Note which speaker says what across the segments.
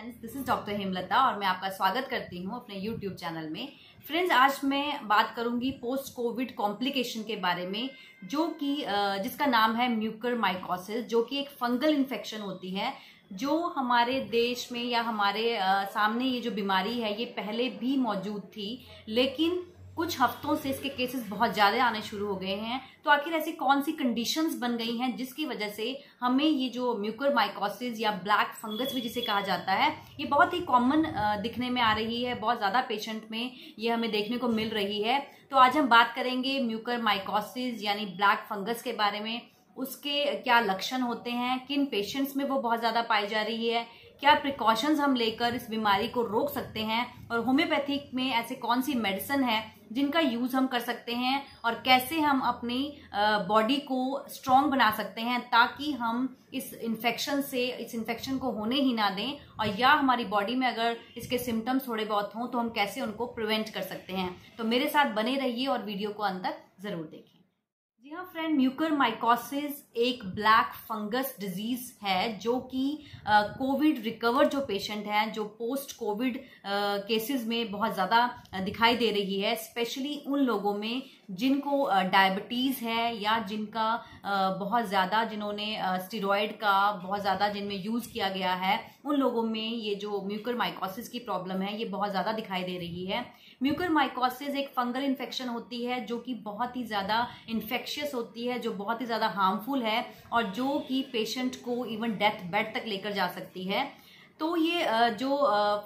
Speaker 1: Friends, this is doctor Hemlata और मैं आपका स्वागत करती हूँ अपने यूट्यूब चैनल में। फ्रेंड्स, आज मैं बात करूंगी पोस्ट कोविड कॉम्प्लिकेशन के बारे में, जो कि जिसका नाम है म्यूकरमाइकोसिस, जो कि एक फंगल इन्फेक्शन होती है जो हमारे देश में या हमारे सामने ये जो बीमारी है ये पहले भी मौजूद थी, लेकिन कुछ हफ्तों से इसके केसेस बहुत ज्यादा आने शुरू हो गए हैं। तो आखिर ऐसी कौन सी कंडीशंस बन गई हैं जिसकी वजह से हमें ये जो म्यूकरमाइकोसिस या ब्लैक फंगस भी जिसे कहा जाता है, ये बहुत ही कॉमन दिखने में आ रही है, बहुत ज्यादा पेशेंट में ये हमें देखने को मिल रही है। तो आज हम बात करेंगे म्यूकरमाइकोसिस यानी ब्लैक फंगस के बारे में, उसके क्या लक्षण होते हैं, किन पेशेंट्स में वो बहुत ज्यादा पाई जा रही है, क्या प्रिकॉशंस हम लेकर इस बीमारी को रोक सकते हैं, और होम्योपैथिक में ऐसे कौन सी मेडिसिन है जिनका यूज हम कर सकते हैं, और कैसे हम अपनी बॉडी को स्ट्रांग बना सकते हैं ताकि हम इस इन्फेक्शन को होने ही ना दें, और या हमारी बॉडी में अगर इसके सिम्टम्स थोड़े बहुत हों तो हम कैसे उनको प्रिवेंट कर सकते हैं। तो मेरे साथ बने रहिए और वीडियो को अंत तक जरूर देखें। जी हाँ फ्रेंड, म्यूकरमाइकोसिस एक ब्लैक फंगस डिजीज है जो कि कोविड रिकवर जो पेशेंट हैं, जो पोस्ट कोविड केसेस में बहुत ज़्यादा दिखाई दे रही है, स्पेशली उन लोगों में जिनको डायबिटीज़ है या जिनका बहुत ज़्यादा, जिन्होंने स्टेरॉयड का बहुत ज़्यादा जिनमें यूज़ किया गया है, उन लोगों में ये जो म्यूकरमाइकोसिस की प्रॉब्लम है ये बहुत ज़्यादा दिखाई दे रही है। म्यूकरमाइकोसिस एक फंगल इन्फेक्शन होती है जो कि बहुत ही ज़्यादा इन्फेक्शियस होती है, जो बहुत ही ज़्यादा हार्मफुल है और जो कि पेशेंट को इवन डेथ बेड तक लेकर जा सकती है। तो ये जो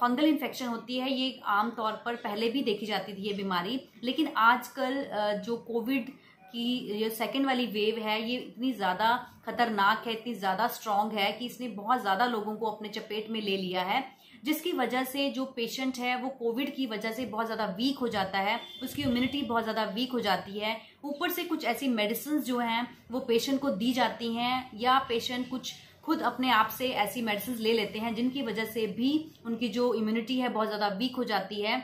Speaker 1: फंगल इन्फेक्शन होती है ये आमतौर पर पहले भी देखी जाती थी ये बीमारी, लेकिन आजकल जो कोविड की ये सेकेंड वाली वेव है ये इतनी ज़्यादा खतरनाक है, इतनी ज़्यादा स्ट्रांग है कि इसने बहुत ज़्यादा लोगों को अपने चपेट में ले लिया है, जिसकी वजह से जो पेशेंट है वो कोविड की वजह से बहुत ज़्यादा वीक हो जाता है, उसकी इम्यूनिटी बहुत ज़्यादा वीक हो जाती है। ऊपर से कुछ ऐसी मेडिसिन जो हैं वो पेशेंट को दी जाती हैं, या पेशेंट कुछ खुद अपने आप से ऐसी मेडिसिन ले लेते हैं जिनकी वजह से भी उनकी जो इम्यूनिटी है बहुत ज़्यादा वीक हो जाती है।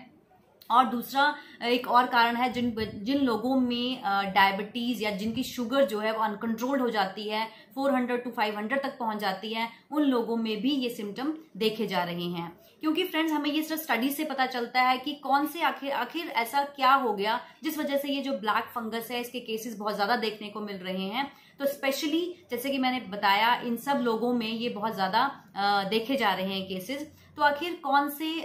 Speaker 1: और दूसरा एक और कारण है, जिन लोगों में डायबिटीज़ या जिनकी शुगर जो है वो अनकंट्रोल्ड हो जाती है, 400 to 500 तक पहुंच जाती है, उन लोगों में भी ये सिम्टम देखे जा रहे हैं। क्योंकि फ्रेंड्स, हमें ये सिर्फ स्टडी से पता चलता है कि कौन से आखिर ऐसा क्या हो गया जिस वजह से ये जो ब्लैक फंगस है इसके केसेस बहुत ज़्यादा देखने को मिल रहे हैं। तो स्पेशली जैसे कि मैंने बताया, इन सब लोगों में ये बहुत ज़्यादा देखे जा रहे हैं केसेस। तो आखिर कौन से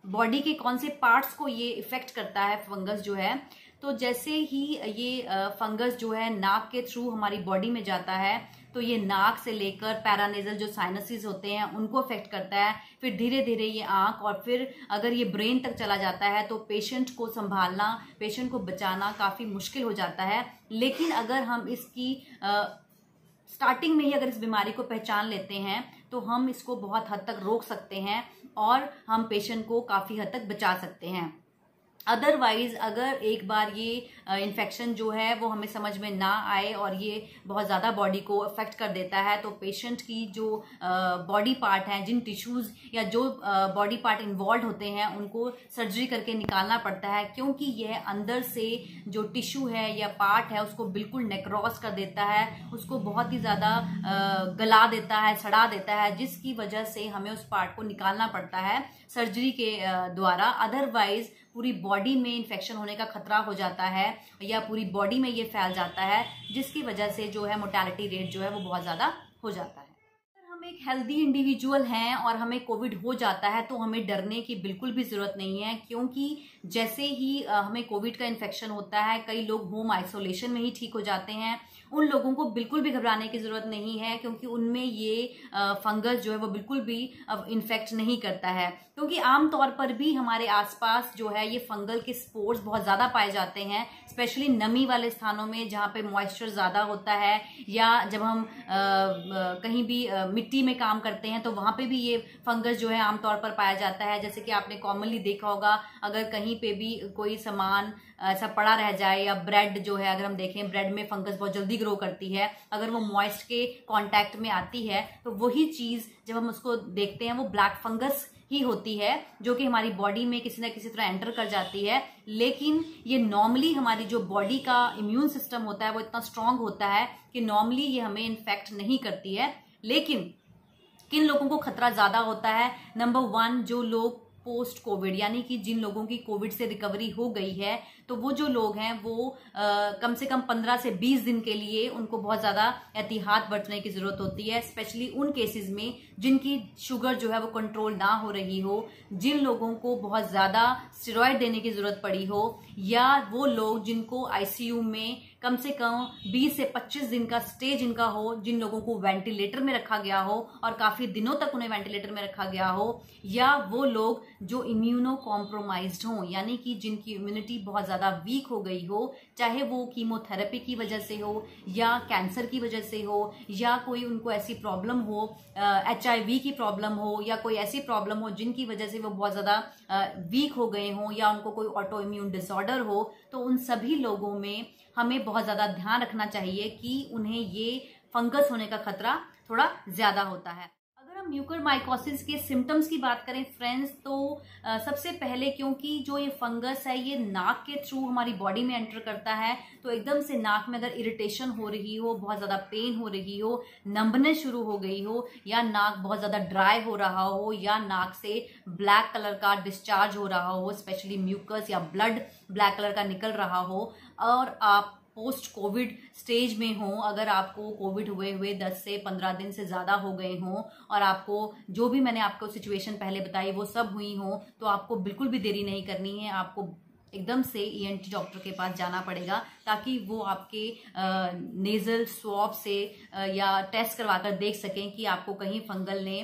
Speaker 1: बॉडी के कौन से पार्ट्स को ये इफेक्ट करता है फंगस जो है, तो जैसे ही ये फंगस जो है नाक के थ्रू हमारी बॉडी में जाता है तो ये नाक से लेकर पैरानेजल जो साइनसेस होते हैं उनको अफेक्ट करता है, फिर धीरे धीरे ये आंख, और फिर अगर ये ब्रेन तक चला जाता है तो पेशेंट को संभालना, पेशेंट को बचाना काफ़ी मुश्किल हो जाता है। लेकिन अगर हम इसकी स्टार्टिंग में ही अगर इस बीमारी को पहचान लेते हैं तो हम इसको बहुत हद तक रोक सकते हैं और हम पेशेंट को काफ़ी हद तक बचा सकते हैं। अदरवाइज अगर एक बार ये इन्फेक्शन जो है वो हमें समझ में ना आए और ये बहुत ज़्यादा बॉडी को अफेक्ट कर देता है, तो पेशेंट की जो बॉडी पार्ट हैं, जिन टिश्यूज़ या जो बॉडी पार्ट इन्वॉल्व होते हैं, उनको सर्जरी करके निकालना पड़ता है, क्योंकि यह अंदर से जो टिश्यू है या पार्ट है उसको बिल्कुल नेक्रोस कर देता है, उसको बहुत ही ज़्यादा गला देता है, सड़ा देता है, जिसकी वजह से हमें उस पार्ट को निकालना पड़ता है सर्जरी के द्वारा। अदरवाइज पूरी बॉडी में इन्फेक्शन होने का खतरा हो जाता है या पूरी बॉडी में ये फैल जाता है, जिसकी वजह से जो है मोर्टेलिटी रेट जो है वो बहुत ज़्यादा हो जाता है। अगर हम एक हेल्दी इंडिविजुअल हैं और हमें कोविड हो जाता है तो हमें डरने की बिल्कुल भी ज़रूरत नहीं है, क्योंकि जैसे ही हमें कोविड का इन्फेक्शन होता है, कई लोग होम आइसोलेशन में ही ठीक हो जाते हैं। उन लोगों को बिल्कुल भी घबराने की ज़रूरत नहीं है, क्योंकि उनमें ये फंगस जो है वो बिल्कुल भी इन्फेक्ट नहीं करता है, क्योंकि आमतौर पर भी हमारे आसपास जो है ये फंगल के स्पोर्स बहुत ज़्यादा पाए जाते हैं, स्पेशली नमी वाले स्थानों में जहाँ पे मॉइस्चर ज़्यादा होता है, या जब हम कहीं भी मिट्टी में काम करते हैं तो वहाँ पे भी ये फंगस जो है आमतौर पर पाया जाता है। जैसे कि आपने कॉमनली देखा होगा, अगर कहीं पे भी कोई सामान ऐसा पड़ा रह जाए, या ब्रेड जो है अगर हम देखें, ब्रेड में फंगस बहुत जल्दी ग्रो करती है, अगर वो मॉइस्ट के कांटेक्ट में आती है तो वही चीज़ जब हम उसको देखते हैं वो ब्लैक फंगस ही होती है, जो कि हमारी बॉडी में किसी ना किसी तरह एंटर कर जाती है। लेकिन ये नॉर्मली हमारी जो बॉडी का इम्यून सिस्टम होता है वो इतना स्ट्रांग होता है कि नॉर्मली ये हमें इन्फेक्ट नहीं करती है। लेकिन किन लोगों को खतरा ज्यादा होता है? नंबर 1, जो लोग पोस्ट कोविड, यानी कि जिन लोगों की कोविड से रिकवरी हो गई है, तो वो जो लोग हैं वो कम से कम 15 से 20 दिन के लिए उनको बहुत ज्यादा एहतियात बरतने की जरूरत होती है, स्पेशली उन केसेस में जिनकी शुगर जो है वो कंट्रोल ना हो रही हो, जिन लोगों को बहुत ज्यादा स्टेरॉइड देने की जरूरत पड़ी हो, या वो लोग जिनको आईसीयू में कम से कम 20 से 25 दिन का स्टे जिनका हो, जिन लोगों को वेंटिलेटर में रखा गया हो और काफी दिनों तक उन्हें वेंटिलेटर में रखा गया हो, या वो लोग जो इम्यूनो कॉम्प्रोमाइज्ड हों, यानी कि जिनकी इम्यूनिटी बहुत ज्यादा वीक हो गई हो, चाहे वो कीमोथेरेपी की वजह से हो या कैंसर की वजह से हो, या कोई उनको ऐसी प्रॉब्लम हो, HIV की प्रॉब्लम हो, या कोई ऐसी प्रॉब्लम हो जिनकी वजह से वो बहुत ज्यादा वीक हो गए हों, या उनको कोई ऑटो इम्यून डिसऑर्डर हो, तो उन सभी लोगों में हमें बहुत ज्यादा ध्यान रखना चाहिए कि उन्हें ये फंगस होने का खतरा थोड़ा ज्यादा होता है। अगर हम म्यूकरमाइकोसिस के सिम्टम्स की बात करें फ्रेंड्स, तो सबसे पहले, क्योंकि जो ये फंगस है ये नाक के थ्रू हमारी बॉडी में एंटर करता है, तो एकदम से नाक में अगर इरिटेशन हो रही हो, बहुत ज्यादा पेन हो रही हो, नंबनेस शुरू हो गई हो, या नाक बहुत ज्यादा ड्राई हो रहा हो, या नाक से ब्लैक कलर का डिस्चार्ज हो रहा हो, स्पेशली म्यूकस या ब्लड ब्लैक कलर का निकल रहा हो, और आप पोस्ट कोविड स्टेज में हो, अगर आपको कोविड हुए 10 से 15 दिन से ज्यादा हो गए हों और आपको जो भी मैंने आपको सिचुएशन पहले बताई वो सब हुई हो, तो आपको बिल्कुल भी देरी नहीं करनी है। आपको एकदम से ENT डॉक्टर के पास जाना पड़ेगा, ताकि वो आपके नेजल स्वॉब से या टेस्ट करवाकर देख सकें कि आपको कहीं फंगल ने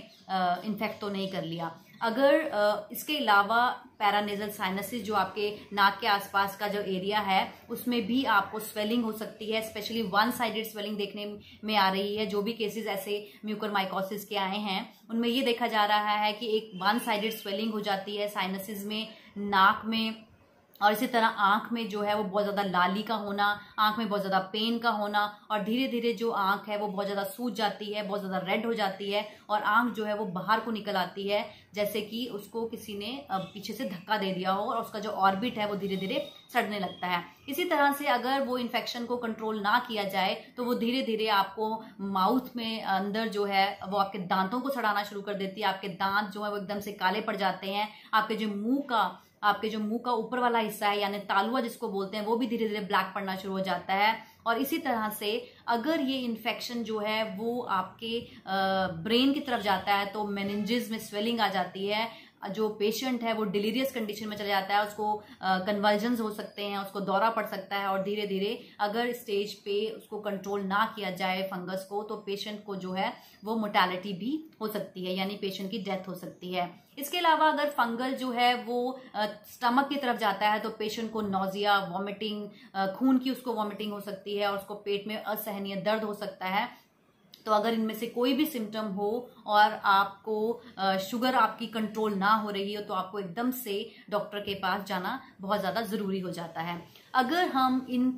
Speaker 1: इन्फेक्ट तो नहीं कर लिया। अगर इसके अलावा पैरानेजल साइनसिस, जो आपके नाक के आसपास का जो एरिया है, उसमें भी आपको स्वेलिंग हो सकती है, स्पेशली वन साइडेड स्वेलिंग देखने में आ रही है। जो भी केसेस ऐसे म्यूकरमाइकोसिस के आए हैं उनमें ये देखा जा रहा है कि एक वन साइडेड स्वेलिंग हो जाती है साइनसिस में, नाक में, और इसी तरह आंख में जो है वो बहुत ज्यादा लाली का होना, आंख में बहुत ज्यादा पेन का होना, और धीरे धीरे जो आंख है वो बहुत ज्यादा सूज जाती है, बहुत ज्यादा रेड हो जाती है, और आंख जो है वो बाहर को निकल आती है, जैसे कि उसको किसी ने पीछे से धक्का दे दिया हो, और उसका जो ऑर्बिट है वो धीरे धीरे सड़ने लगता है। इसी तरह से अगर वो इन्फेक्शन को कंट्रोल ना किया जाए तो वो धीरे धीरे आपको माउथ में अंदर जो है वो आपके दांतों को सड़ाना शुरू कर देती है। आपके दांत जो है वो एकदम से काले पड़ जाते हैं। आपके जो मुंह का ऊपर वाला हिस्सा है, यानी तालुआ जिसको बोलते हैं, वो भी धीरे धीरे ब्लैक पड़ना शुरू हो जाता है। और इसी तरह से अगर ये इन्फेक्शन जो है वो आपके ब्रेन की तरफ जाता है तो मेनिंजेस में स्वेलिंग आ जाती है। जो पेशेंट है वो डिलीरियस कंडीशन में चला जाता है, उसको कन्वर्जन्स हो सकते हैं, उसको दौरा पड़ सकता है, और धीरे धीरे अगर स्टेज पे उसको कंट्रोल ना किया जाए फंगस को, तो पेशेंट को जो है वो मोर्टेलिटी भी हो सकती है, यानी पेशेंट की डेथ हो सकती है। इसके अलावा अगर फंगल जो है वो स्टमक की तरफ जाता है तो पेशेंट को नोजिया, वॉमिटिंग, खून की उसको वॉमिटिंग हो सकती है, और उसको पेट में असहनीय दर्द हो सकता है। तो अगर इनमें से कोई भी सिम्टम हो और आपको शुगर आपकी कंट्रोल ना हो रही हो, तो आपको एकदम से डॉक्टर के पास जाना बहुत ज़्यादा ज़रूरी हो जाता है। अगर हम इन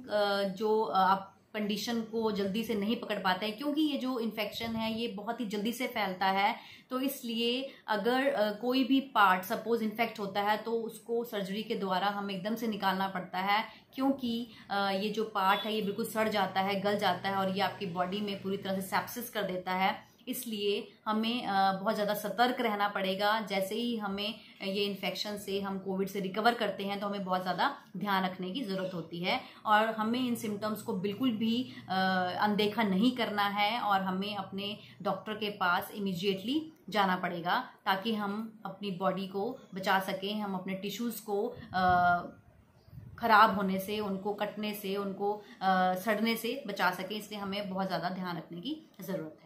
Speaker 1: जो आप कंडीशन को जल्दी से नहीं पकड़ पाते हैं, क्योंकि ये जो इन्फेक्शन है ये बहुत ही जल्दी से फैलता है, तो इसलिए अगर कोई भी पार्ट सपोज इन्फेक्ट होता है तो उसको सर्जरी के द्वारा हमें एकदम से निकालना पड़ता है, क्योंकि ये जो पार्ट है ये बिल्कुल सड़ जाता है, गल जाता है, और ये आपकी बॉडी में पूरी तरह से सेप्सिस कर देता है। इसलिए हमें बहुत ज़्यादा सतर्क रहना पड़ेगा। जैसे ही हमें ये इन्फेक्शन से हम कोविड से रिकवर करते हैं तो हमें बहुत ज़्यादा ध्यान रखने की ज़रूरत होती है, और हमें इन सिम्टम्स को बिल्कुल भी अनदेखा नहीं करना है, और हमें अपने डॉक्टर के पास इमीडिएटली जाना पड़ेगा, ताकि हम अपनी बॉडी को बचा सकें, हम अपने टिश्यूज़ को खराब होने से, उनको कटने से, उनको सड़ने से बचा सकें। इसलिए हमें बहुत ज़्यादा ध्यान रखने की ज़रूरत है।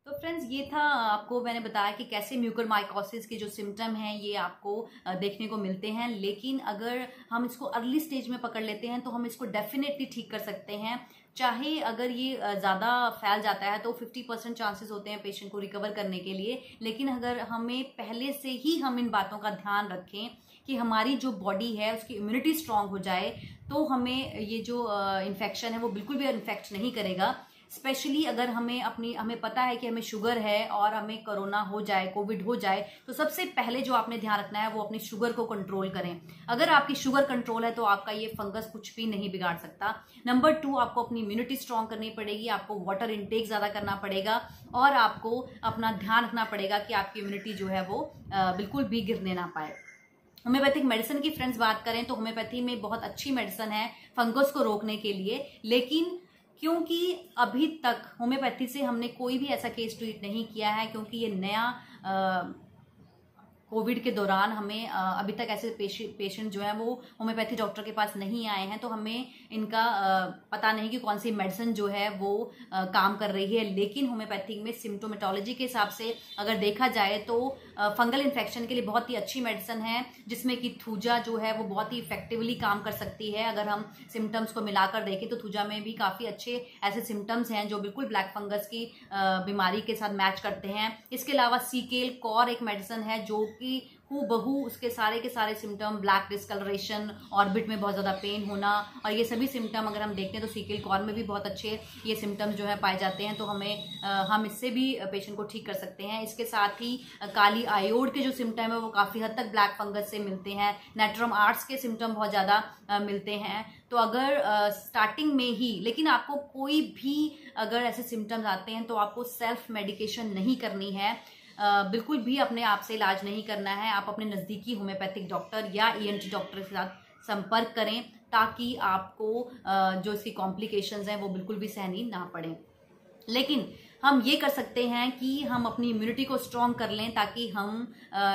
Speaker 1: तो फ्रेंड्स, ये था, आपको मैंने बताया कि कैसे म्यूकरमाइकोसिस के जो सिम्टम हैं ये आपको देखने को मिलते हैं, लेकिन अगर हम इसको अर्ली स्टेज में पकड़ लेते हैं तो हम इसको डेफिनेटली ठीक कर सकते हैं। चाहे अगर ये ज़्यादा फैल जाता है तो 50% चांसेस होते हैं पेशेंट को रिकवर करने के लिए, लेकिन अगर हमें पहले से ही हम इन बातों का ध्यान रखें कि हमारी जो बॉडी है उसकी इम्यूनिटी स्ट्रांग हो जाए, तो हमें ये जो इन्फेक्शन है वो बिल्कुल भी इन्फेक्ट नहीं करेगा। स्पेशली अगर हमें पता है कि हमें शुगर है और हमें कोरोना हो जाए, कोविड हो जाए, तो सबसे पहले जो आपने ध्यान रखना है वो अपनी शुगर को कंट्रोल करें। अगर आपकी शुगर कंट्रोल है तो आपका ये फंगस कुछ भी नहीं बिगाड़ सकता। नंबर 2, आपको अपनी इम्यूनिटी स्ट्रांग करनी पड़ेगी, आपको वाटर इनटेक ज्यादा करना पड़ेगा और आपको अपना ध्यान रखना पड़ेगा कि आपकी इम्यूनिटी जो है वो बिल्कुल भी गिरने ना पाए। होम्योपैथिक मेडिसिन की फ्रेंड्स बात करें तो होम्योपैथी में बहुत अच्छी मेडिसिन है फंगस को रोकने के लिए, लेकिन क्योंकि अभी तक होम्योपैथी से हमने कोई भी ऐसा केस ट्रीट नहीं किया है, क्योंकि ये नया कोविड के दौरान हमें अभी तक ऐसे पेशेंट जो है वो होम्योपैथी डॉक्टर के पास नहीं आए हैं, तो हमें इनका पता नहीं कि कौन सी मेडिसिन जो है वो काम कर रही है। लेकिन होम्योपैथी में सिम्टोमेटोलॉजी के हिसाब से अगर देखा जाए तो फंगल इन्फेक्शन के लिए बहुत ही अच्छी मेडिसिन है, जिसमें कि थूजा जो है वो बहुत ही इफेक्टिवली काम कर सकती है। अगर हम सिम्टम्स को मिलाकर देखें तो थूजा में भी काफी अच्छे ऐसे सिम्टम्स हैं जो बिल्कुल ब्लैक फंगस की बीमारी के साथ मैच करते हैं। इसके अलावा सीकेल कॉर एक मेडिसिन है जो कि हूबहू उसके सारे के सारे सिम्टम, ब्लैक डिस्कलरेशन, ऑर्बिट में बहुत ज्यादा पेन होना और ये सभी सिम्टम अगर हम देखते हैं तो सीकेल कॉर में भी बहुत अच्छे ये सिम्टम्स जो है पाए जाते हैं, तो हम इससे भी पेशेंट को ठीक कर सकते हैं। इसके साथ ही काली आयोड के जो सिम्टम है वो काफी हद तक ब्लैक फंगस से मिलते हैं। नेट्रम आर्ट्स के सिम्टम बहुत ज्यादा मिलते हैं। तो अगर स्टार्टिंग में ही, लेकिन आपको कोई भी अगर ऐसे सिम्टम्स आते हैं तो आपको सेल्फ मेडिकेशन नहीं करनी है, बिल्कुल भी अपने आप से इलाज नहीं करना है। आप अपने नजदीकी होम्योपैथिक डॉक्टर या ईएनटी डॉक्टर के साथ संपर्क करें ताकि आपको जो इसकी कॉम्प्लिकेशंस हैं वो बिल्कुल भी सहनी ना पड़े। लेकिन हम ये कर सकते हैं कि हम अपनी इम्यूनिटी को स्ट्रॉन्ग कर लें ताकि हम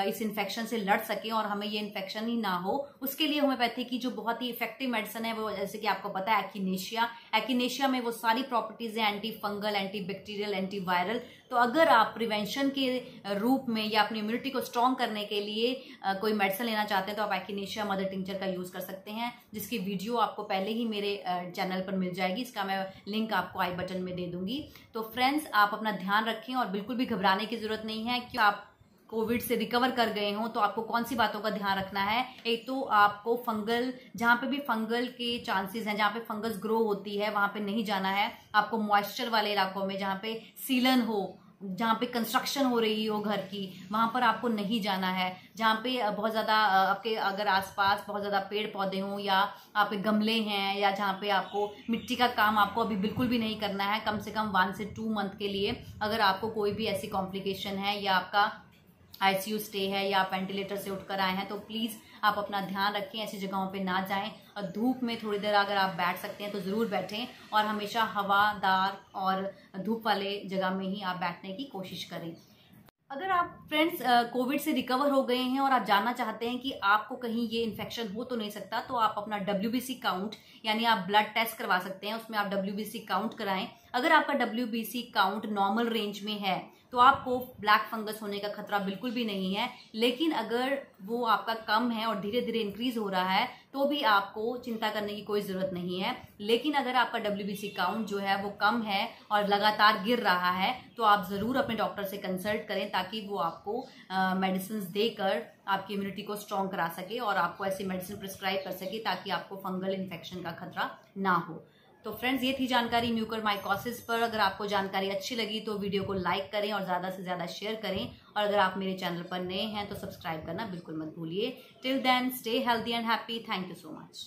Speaker 1: इस इन्फेक्शन से लड़ सकें और हमें ये इन्फेक्शन ही ना हो। उसके लिए होम्योपैथी की जो बहुत ही इफेक्टिव मेडिसिन है वो, जैसे कि आपको पता है, एक्टिनेशिया में वो सारी प्रॉपर्टीज है, anti fungal, anti bacterial, anti viral. तो अगर आप प्रिवेंशन के रूप में या अपनी इम्यूनिटी को स्ट्रॉन्ग करने के लिए कोई मेडिसिन लेना चाहते हैं तो आप एक्टिनेशिया मदर टिंचर का यूज कर सकते हैं, जिसकी वीडियो आपको पहले ही मेरे चैनल पर मिल जाएगी। इसका मैं लिंक आपको आई बटन में दे दूंगी। तो फ्रेंड्स, आप अपना ध्यान रखें और बिल्कुल भी घबराने की जरूरत नहीं है कि आप कोविड से रिकवर कर गए हों। तो आपको कौन सी बातों का ध्यान रखना है? एक तो आपको जहां पे भी फंगल के चांसेस हैं, जहां पे फंगस ग्रो होती है वहां पे नहीं जाना है। आपको मॉइस्चर वाले इलाकों में, जहां पे सीलन हो, जहां पे कंस्ट्रक्शन हो रही हो घर की, वहां पर आपको नहीं जाना है। जहां पे बहुत ज्यादा आपके अगर आसपास बहुत ज्यादा पेड़ पौधे हों या आप गमले हैं या जहां पे आपको मिट्टी का काम आपको अभी बिल्कुल भी नहीं करना है, कम से कम 1 से 2 मंथ के लिए। अगर आपको कोई भी ऐसी कॉम्प्लिकेशन है या आपका आईसीयू स्टे है या आप वेंटिलेटर से उठकर आए हैं तो प्लीज आप अपना ध्यान रखें, ऐसी जगहों पे ना जाएं। और धूप में थोड़ी देर अगर आप बैठ सकते हैं तो जरूर बैठें और हमेशा हवादार और धूप वाले जगह में ही आप बैठने की कोशिश करें। अगर आप फ्रेंड्स कोविड से रिकवर हो गए हैं और आप जानना चाहते हैं कि आपको कहीं ये इन्फेक्शन हो तो नहीं सकता, तो आप अपना WBC काउंट, यानी आप ब्लड टेस्ट करवा सकते हैं। उसमें आप WBC काउंट कराएं। अगर आपका WBC काउंट नॉर्मल रेंज में है तो आपको ब्लैक फंगस होने का खतरा बिल्कुल भी नहीं है। लेकिन अगर वो आपका कम है और धीरे धीरे इंक्रीज हो रहा है तो भी आपको चिंता करने की कोई जरूरत नहीं है। लेकिन अगर आपका WBC काउंट जो है वो कम है और लगातार गिर रहा है तो आप जरूर अपने डॉक्टर से कंसल्ट करें ताकि वो आपको मेडिसिन देकर आपकी इम्यूनिटी को स्ट्रॉन्ग करा सके और आपको ऐसी मेडिसिन प्रिस्क्राइब कर सके ताकि आपको फंगल इन्फेक्शन का खतरा ना हो। तो फ्रेंड्स, ये थी जानकारी म्यूकरमाइकोसिस पर। अगर आपको जानकारी अच्छी लगी तो वीडियो को लाइक करें और ज्यादा से ज्यादा शेयर करें। और अगर आप मेरे चैनल पर नए हैं तो सब्सक्राइब करना बिल्कुल मत भूलिए। Till then, stay healthy and happy. Thank you so much.